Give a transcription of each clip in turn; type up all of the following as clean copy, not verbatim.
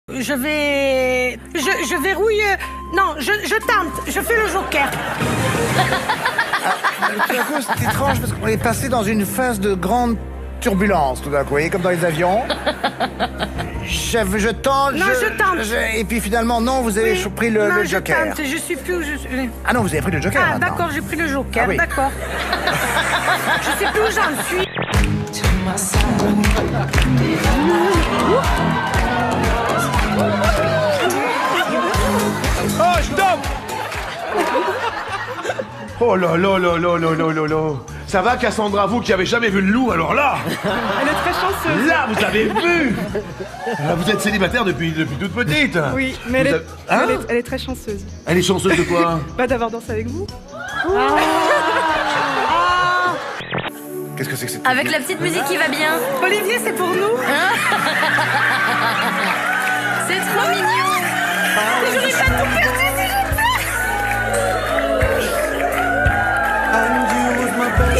Je verrouille... Non, je tente, je fais le joker. Tout d'un coup, c'est étrange parce qu'on est passé dans une phase de grande turbulence, tout d'un coup, vous voyez, comme dans les avions. Je tente, Non, je tente. et puis finalement, non, vous avez pris le joker. Non, je tente, je suis plus où je suis. Ah non, vous avez pris le joker maintenant. D'accord, j'ai pris le joker, Ah oui. d'accord. Je sais plus où j'en suis. Oh, stop! Oh là là là là là là là là. Ça va, Cassandra, vous qui avez jamais vu le loup, alors là! Elle est très chanceuse. Là, vous avez vu! Là, vous êtes célibataire depuis toute petite. Oui, mais Vous avez- elle est très chanceuse. Elle est chanceuse de quoi? Pas d'avoir dansé avec vous. Qu'est-ce que c'est que cette Avec la petite musique qui va bien. Olivier, c'est pour nous. C'est trop mignon. J'aurais pas tout perdu si j'étais.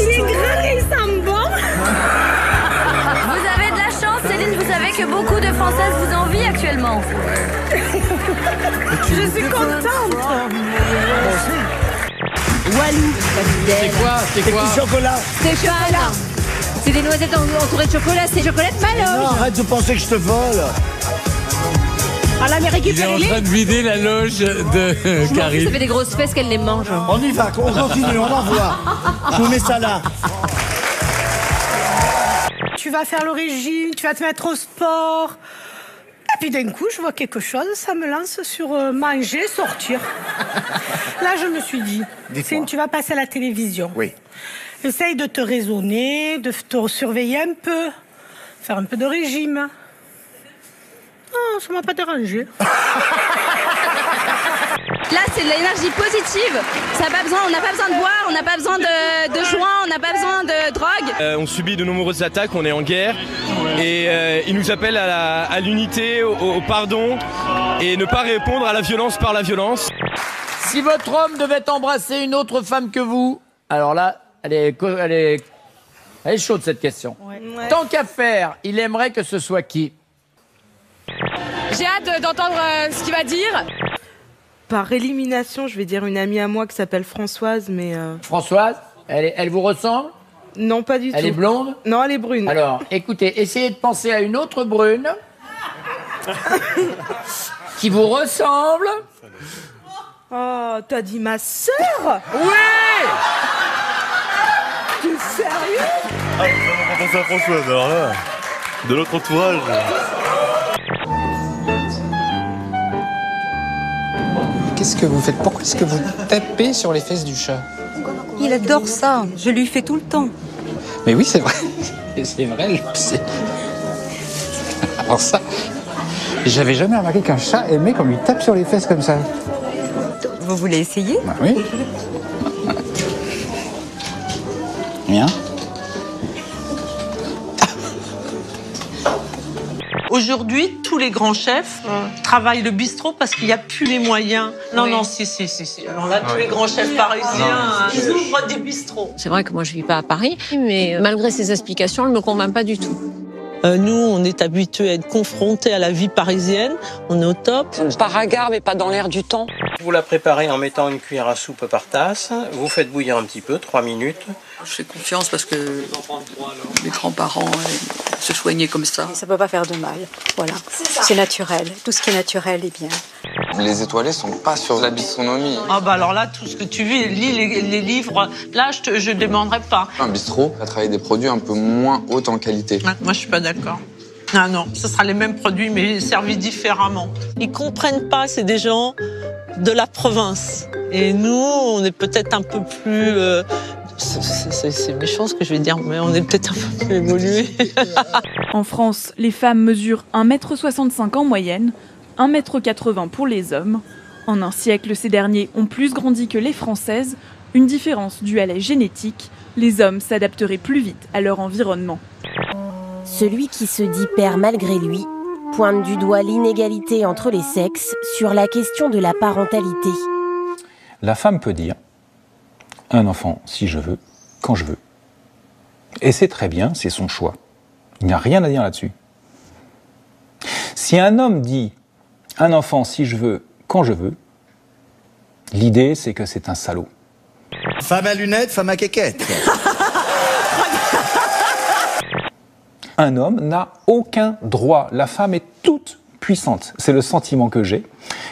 Il est grand et il sent bon. Vous avez de la chance, Céline. Vous savez que beaucoup de Françaises vous envient actuellement. Je suis contente. Walou, C'est quoi? chocolat. c'est chocolat. C'est des noisettes entourées de chocolat, c'est chocolat de Maloche. Non, arrête de penser que je te vole. À l'Amérique, Il est en train de vider la loge de ça Karine. fait des grosses fesses qu'elle les mange. On y va, on continue, on envoie. Je vous mets ça là. Tu vas faire le régime, tu vas te mettre au sport. Et puis d'un coup, je vois quelque chose, ça me lance sur manger, sortir. Là, je me suis dit, Dis-moi. Céline, tu vas passer à la télévision. Oui. Essaye de te raisonner, de te surveiller un peu, faire un peu de régime. Oh, ça m'a pas dérangé. Là, c'est de l'énergie positive. Ça a pas besoin, on n'a pas besoin de boire, on n'a pas besoin de joints, on n'a pas besoin de drogue. On subit de nombreuses attaques, on est en guerre et ils nous appellent à l'unité, au pardon et ne pas répondre à la violence par la violence. Si votre homme devait embrasser une autre femme que vous, alors là, elle est chaude cette question. Ouais. Tant qu'à faire, il aimerait que ce soit qui? J'ai hâte d'entendre ce qu'il va dire. Par élimination, je vais dire une amie à moi qui s'appelle Françoise, mais Françoise, elle vous ressemble? non, pas du tout. Elle est blonde? Non, elle est brune. Alors, écoutez, essayez de penser à une autre brune qui vous ressemble. Oh, t'as dit ma sœur? Oui! T'es sérieux? On pense à Françoise, alors là, de l'autre entourage. Qu'est-ce que vous faites? Pourquoi est-ce que vous tapez sur les fesses du chat? Il adore ça, je lui fais tout le temps. Mais oui, c'est vrai. C'est vrai. Alors ça, j'avais jamais remarqué qu'un chat aimait qu'on lui tape sur les fesses comme ça. Vous voulez essayer? Bah oui. Bien. Aujourd'hui, tous les grands chefs travaillent le bistrot parce qu'il n'y a plus les moyens. Non, Oui. non, si. Alors là, tous les grands chefs parisiens, ils ouvrent des bistrots. C'est vrai que moi, je vis pas à Paris, mais malgré ces explications, elle me convainc pas du tout. Nous, on est habitués à être confrontés à la vie parisienne. On est au top. Par regard, mais pas dans l'air du temps. Vous la préparez en mettant une cuillère à soupe par tasse. Vous faites bouillir un petit peu, 3 minutes. Je fais confiance parce que mes grands-parents se soignaient comme ça. Ça peut pas faire de mal. Voilà. C'est naturel. Tout ce qui est naturel est bien. Les étoilés sont pas sur la bistronomie. Ah bah alors là, tout ce que tu lis les livres, là, je ne demanderai pas. Un bistrot va travailler des produits un peu moins haute en qualité. Moi, je suis pas d'accord. Ah non, ce sera les mêmes produits, mais servis différemment. Ils comprennent pas, c'est des gens de la province. Et nous, on est peut-être un peu plus... c'est méchant ce que je vais dire, mais on est peut-être un peu plus évolués. En France, les femmes mesurent 1,65 m en moyenne, 1,80 m pour les hommes. En un siècle, ces derniers ont plus grandi que les Françaises, une différence due à la génétique. Les hommes s'adapteraient plus vite à leur environnement. Celui qui se dit père malgré lui pointe du doigt l'inégalité entre les sexes sur la question de la parentalité. La femme peut dire un enfant si je veux, quand je veux. Et c'est très bien, c'est son choix. Il n'y a rien à dire là-dessus. Si un homme dit Un enfant, si je veux, quand je veux. L'idée, c'est que c'est un salaud. Femme à lunettes, femme à quéquette. Un homme n'a aucun droit. La femme est toute puissante. C'est le sentiment que j'ai.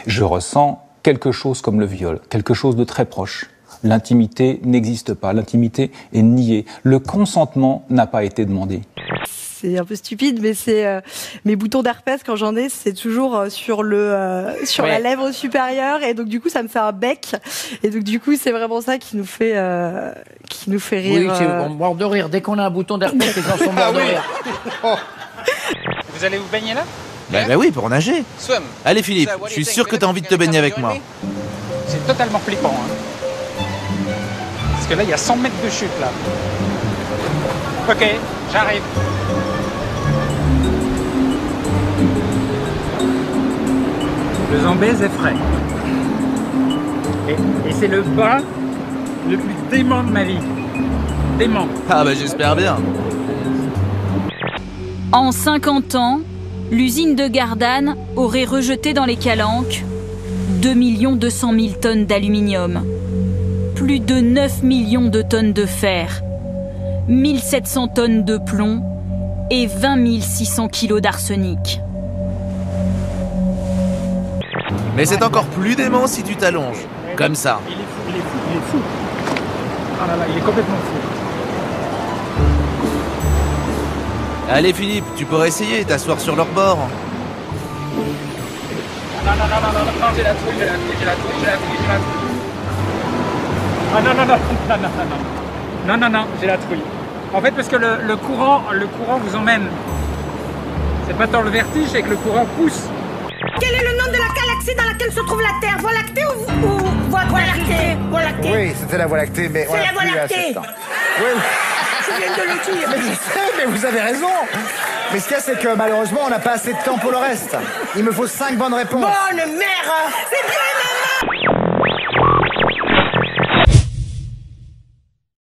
Je ressens quelque chose comme le viol, quelque chose de très proche. L'intimité n'existe pas, l'intimité est niée. Le consentement n'a pas été demandé. C'est un peu stupide, mais c'est mes boutons d'herpès, quand j'en ai, c'est toujours sur la lèvre supérieure, et donc du coup ça me fait un bec, et donc du coup c'est vraiment ça qui nous fait rire. Oui, c'est mort de rire. Dès qu'on a un bouton d'herpès, les gens sont morts de rire. Vous allez vous baigner là? Bah oui, pour nager. Swim. Allez Philippe, je suis sûr que t'as envie de te baigner avec moi. C'est totalement flippant. Hein. Parce que là, il y a 100 mètres de chute là. Ok, j'arrive. Le Zambèze est frais. Et c'est le bain le plus dément de ma vie. Dément. Ah bah j'espère bien. En 50 ans, l'usine de Gardanne aurait rejeté dans les calanques 2 200 000 tonnes d'aluminium, plus de 9 millions de tonnes de fer, 1700 tonnes de plomb et 20 600 kilos d'arsenic. Mais c'est encore plus dément si tu t'allonges. Comme ça. Il est fou. Ah là là, il est complètement fou. Allez Philippe, tu pourrais essayer, t'asseoir sur leur bord. Non, j'ai la trouille. Ah non, j'ai la trouille. En fait, parce que le courant vous emmène. C'est pas tant le vertige, c'est que le courant pousse. Quel est le nom de la galaxie dans laquelle se trouve la Terre? Voie lactée ou Voie lactée? Voie lactée. Oui, c'était la Voie lactée, mais... C'est la Voie lactée. Oui. Je viens de le dire. Mais je sais, mais vous avez raison. Mais ce qu'il y a, c'est que malheureusement, on n'a pas assez de temps pour le reste. Il me faut 5 bonnes réponses. Bonne mère. C'est bien.